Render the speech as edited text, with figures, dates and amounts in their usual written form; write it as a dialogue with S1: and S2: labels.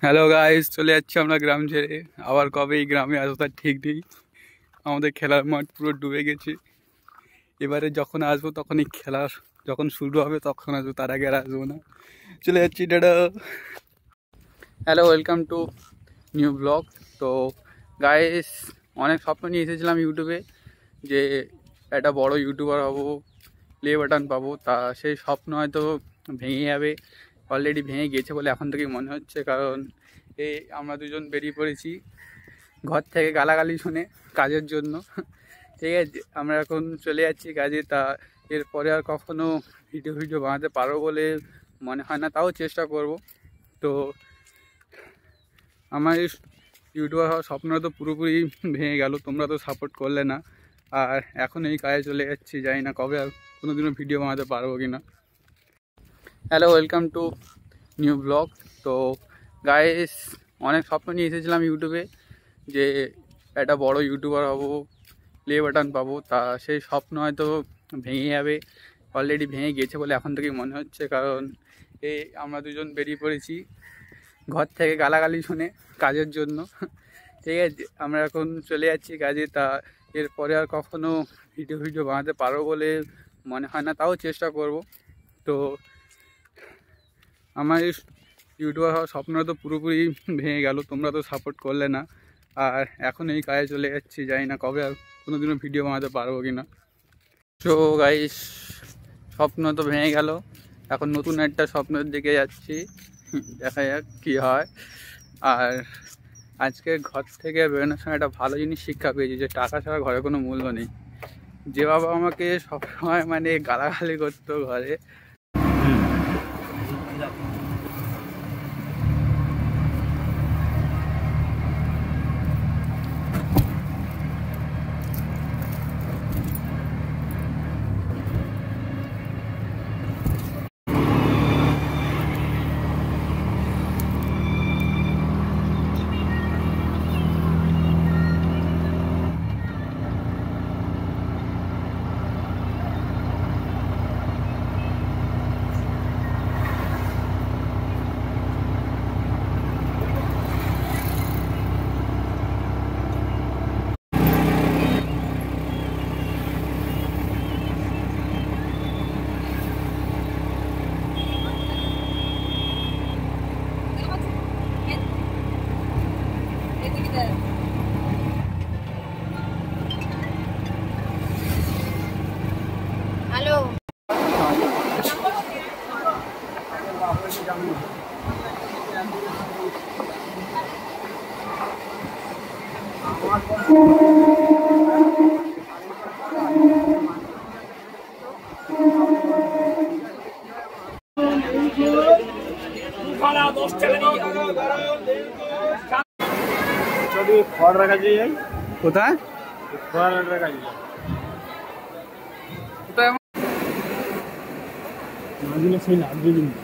S1: Hello guys, চলে যাচ্ছি আমরা গ্রাম ছেড়ে। আবার কবে এই গ্রামে আসবো তার ঠিক নেই। আমাদের খেলার মাঠ পুরো ডুবে গেছে। এবারে যখন আসবো তখনই খেলার যখন শুরু হবে তখন আসবো, তার আগে আর আসবো না। চলে যাচ্ছি, tata. Hello, welcome to new blog. তো গাইস, অনেক স্বপ্ন নিয়ে এসেছিলাম ইউটিউবে যে একটা বড় ইউটিউবার হবো, প্লে বাটন পাবো। তা সেই স্বপ্ন হয়তো ভেঙে যাবে, অলরেডি ভেঙে গেছে বলে এখন থেকেই মনে হচ্ছে। কারণ এই আমরা দুজন বেরিয়ে পড়েছি ঘর থেকে গালাগালি শুনে কাজের জন্য। ঠিক আছে, আমরা এখন চলে যাচ্ছি কাজে। তা এরপরে আর কখনো ভিডিও বানাতে পারবো বলে মনে হয় না, তাও চেষ্টা করব। তো আমার এই ইউটিউবার হওয়ার স্বপ্নটা তো পুরোপুরি ভেঙে গেল, তোমরা তো সাপোর্ট করলে না। আর এখন এই কাজে চলে যাচ্ছি, জানি না কবে আর কোনো দিনও ভিডিও বানাতে পারবো কি না। Hello, welcome to new blog. তো গাইস, অনেক স্বপ্ন নিয়ে এসেছিলাম ইউটিউবে যে একটা বড় ইউটিউবার হবো, প্লে বাটন পাবো। তা সেই স্বপ্ন হয়তো ভেঙে যাবে, অলরেডি ভেঙে গেছে বলে এখন থেকেই মনে হচ্ছে। কারণ এই আমরা দুজন বেরিয়ে পড়েছি ঘর থেকে গালাগালি শুনে কাজের জন্য। ঠিক আছে, আমরা এখন চলে যাচ্ছি কাজে। তা এরপরে আর কখনো ভিডিও বানাতে পারবো বলে মনে হয় না, তাও চেষ্টা করব। তো আমার এই ইউটিউবার হওয়ার স্বপ্নটা তো পুরোপুরি ভেঙে গেল, তোমরা তো সাপোর্ট করলে না। আর এখন এই কাজে চলে যাচ্ছি, জানি না কবে আর কোনো দিনও ভিডিও বানাতে পারবো কি না। তো গাইস, স্বপ্ন তো ভেঙে গেল, এখন নতুন একটা স্বপ্নের দিকে যাচ্ছি, দেখা যাক কী হয়। আর আজকে ঘর থেকে বেরোনোর সময় একটা ভালো জিনিস শিক্ষা পেয়েছি, যে টাকা ছাড়া ঘরে কোনো মূল্য নেই। যে বাবা আমাকে সবসময় মানে গালাগালি করতো ঘরে,
S2: হ্যালো,
S1: কোথায়
S3: সেই লাগবে কিন্তু